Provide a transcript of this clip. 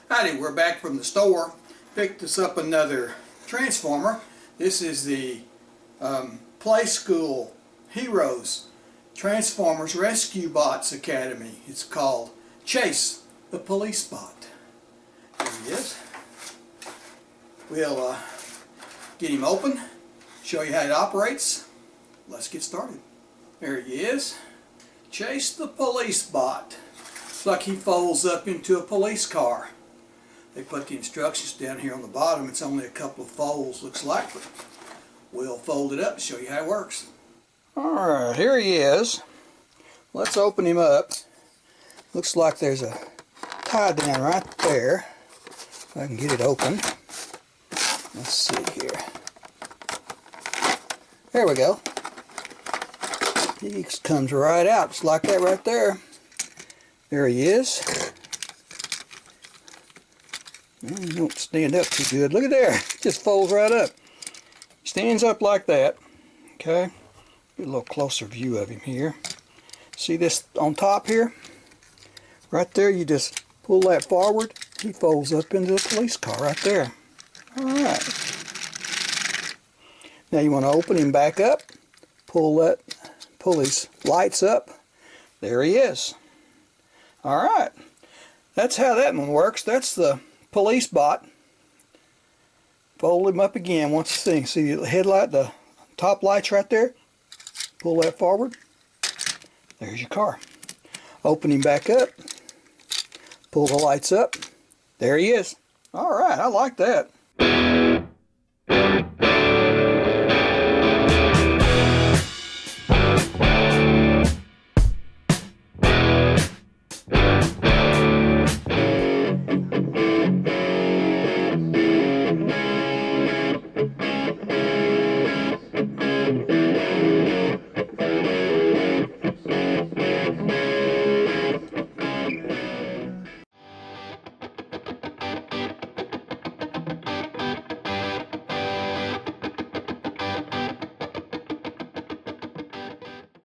Howdy, we're back from the store. Picked us up another transformer. This is the Playskool Heroes Transformers Rescue Bots Academy. It's called Chase the Police Bot. There he is. We'll get him open, show you how it operates. Let's get started. There he is. Chase the Police Bot. Looks like he folds up into a police car. They put the instructions down here on the bottom. It's only a couple of folds, looks like, but we'll fold it up and show you how it works. Alright, here he is. Let's open him up. Looks like there's a tie down right there. If I can get it open. Let's see here. There we go. He comes right out, just like that right there. There he is. He don't stand up too good. Look at there. Just folds right up. Stands up like that. Okay. Get a little closer view of him here. See this on top here? Right there, you just pull that forward. He folds up into the police car right there. Alright. Now you want to open him back up. Pull his lights up. There he is. Alright. That's how that one works. That's the police bot. Fold him up again once you see. See the headlight, the top lights right there? Pull that forward. There's your car. Open him back up. Pull the lights up. There he is. Alright, I like that.